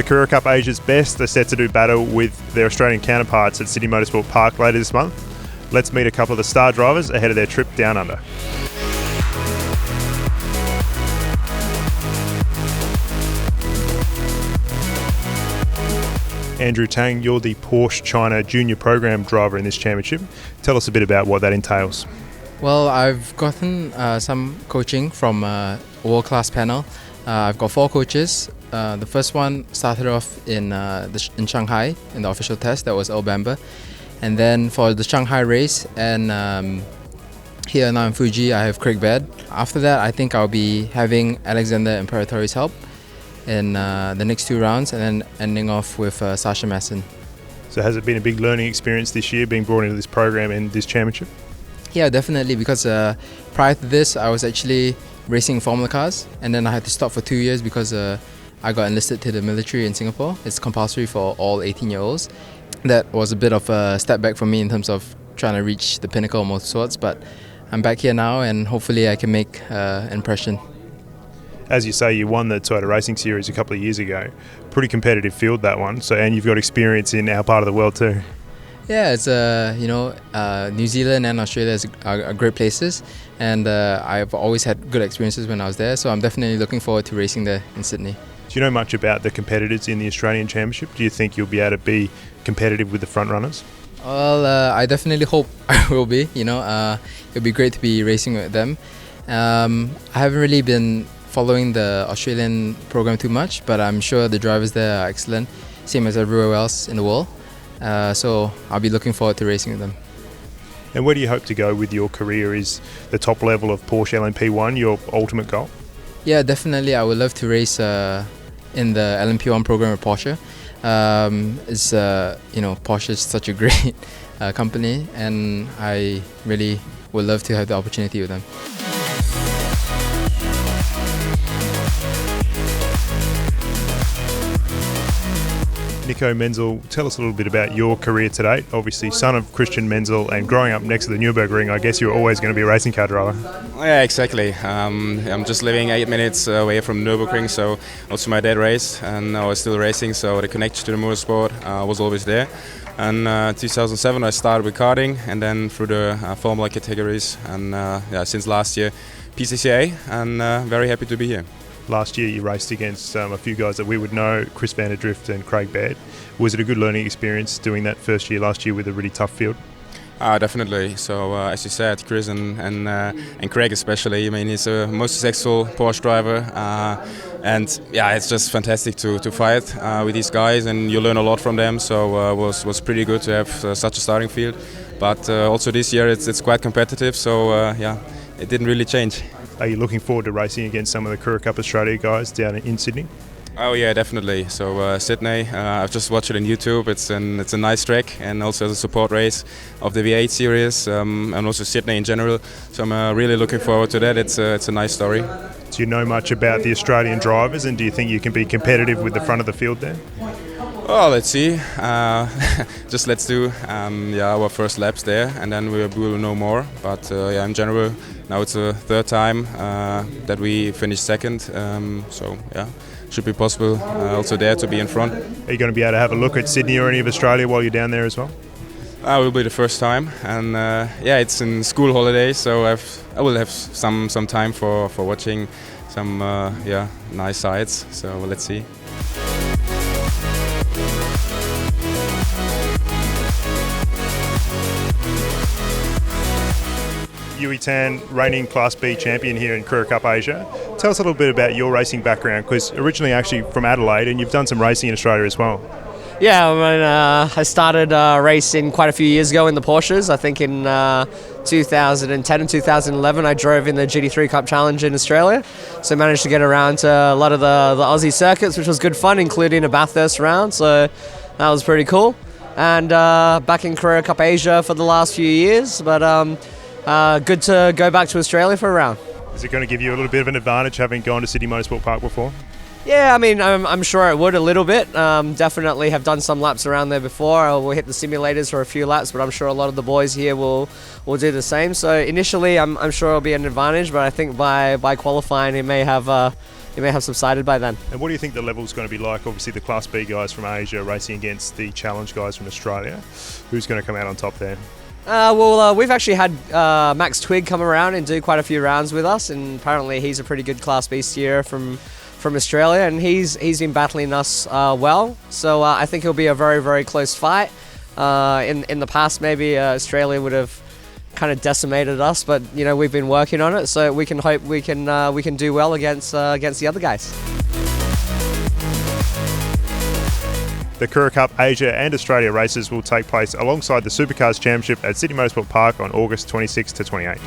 The Carrera Cup Asia's best are set to do battle with their Australian counterparts at Sydney Motorsport Park later this month. Let's meet a couple of the star drivers ahead of their trip down under. Andrew Tang, you're the Porsche China Junior Program driver in this championship. Tell us a bit about what that entails. Well, I've gotten some coaching from a world-class panel. I've got 4 coaches. The first one started off in Shanghai in the official test. That was Earl Bamber. And then for the Shanghai race and here now in Fuji, I have Craig Baird. After that, I think I'll be having Alexander Imperatori's help in the next 2 rounds, and then ending off with Sasha Masson. So has it been a big learning experience this year, being brought into this program and this championship? Yeah, definitely, because prior to this, I was actually racing Formula cars, and then I had to stop for 2 years because I got enlisted to the military in Singapore. It's compulsory for all 18-year-olds. That was a bit of a step back for me in terms of trying to reach the pinnacle of motorsports, but I'm back here now and hopefully I can make an impression. As you say, you won the Toyota Racing Series a couple of years ago. Pretty competitive field, that one. So, and you've got experience in our part of the world too. Yeah, it's New Zealand and Australia are great places, and I've always had good experiences when I was there. So I'm definitely looking forward to racing there in Sydney. Do you know much about the competitors in the Australian Championship? Do you think you'll be able to be competitive with the front runners? Well, I definitely hope I will be. It'll be great to be racing with them. I haven't really been following the Australian program too much, but I'm sure the drivers there are excellent, same as everywhere else in the world. So I'll be looking forward to racing with them. And where do you hope to go with your career? Is the top level of Porsche LMP1 your ultimate goal? Yeah, definitely. I would love to race in the LMP1 program with Porsche. Porsche is such a great company, and I really would love to have the opportunity with them. Nico Menzel, tell us a little bit about your career to date. Obviously, son of Christian Menzel, and growing up next to the Nürburgring, I guess you were always going to be a racing car driver. Yeah, exactly. I'm just living 8 minutes away from Nürburgring, so also my dad raced, and I was still racing, so the connection to the motorsport was always there. And 2007, I started with karting, and then through the Formula categories, and since last year, PCCA, and very happy to be here. Last year you raced against a few guys that we would know, Chris Vanderdrift and Craig Baird. Was it a good learning experience doing that first year last year with a really tough field? Definitely. So as you said, Chris and Craig especially, I mean, he's a most successful Porsche driver, and yeah, it's just fantastic to fight with these guys, and you learn a lot from them. So was pretty good to have such a starting field, but also this year it's quite competitive. So it didn't really change. Are you looking forward to racing against some of the Carrera Cup Australia guys down in Sydney? Oh yeah, definitely. So Sydney, I've just watched it on YouTube. It's a nice track, and also the support race of the V8 series, and also Sydney in general. So I'm really looking forward to that. It's a nice story. Do you know much about the Australian drivers, and do you think you can be competitive with the front of the field there? Oh, let's see. Just let's do our first laps there, and then we will know more. But in general, now it's the 3rd time that we finished 2nd. So yeah, should be possible also there to be in front. Are you going to be able to have a look at Sydney or any of Australia while you're down there as well? It will be the first time, and it's in school holidays, so I will have some time for watching some nice sights. So let's see. Yui Tan, reigning Class B champion here in Carrera Cup Asia. Tell us a little bit about your racing background, because originally actually from Adelaide, and you've done some racing in Australia as well. Yeah, I started racing quite a few years ago in the Porsches. I think in 2010 and 2011 I drove in the GT3 Cup Challenge in Australia. So I managed to get around to a lot of the Aussie circuits, which was good fun, including a Bathurst round. So that was pretty cool. And back in Carrera Cup Asia for the last few years, but good to go back to Australia for a round. Is it going to give you a little bit of an advantage having gone to Sydney Motorsport Park before? Yeah, I mean, I'm sure it would a little bit. Definitely have done some laps around there before. We'll hit the simulators for a few laps, but I'm sure a lot of the boys here will do the same. So initially, I'm sure it'll be an advantage, but I think by qualifying, it may have he may have subsided by then. And what do you think the level's going to be like? Obviously, the Class B guys from Asia racing against the Challenge guys from Australia. Who's going to come out on top there? We've actually had Max Twigg come around and do quite a few rounds with us, and apparently he's a pretty good Class B steerer from Australia, and he's been battling us well. So I think it'll be a very, very close fight. In the past, maybe Australia would have kind of decimated us, but we've been working on it, so we can hope we can do well against the other guys. The Carrera Cup Asia and Australia races will take place alongside the Supercars Championship at Sydney Motorsport Park on August 26 to 28.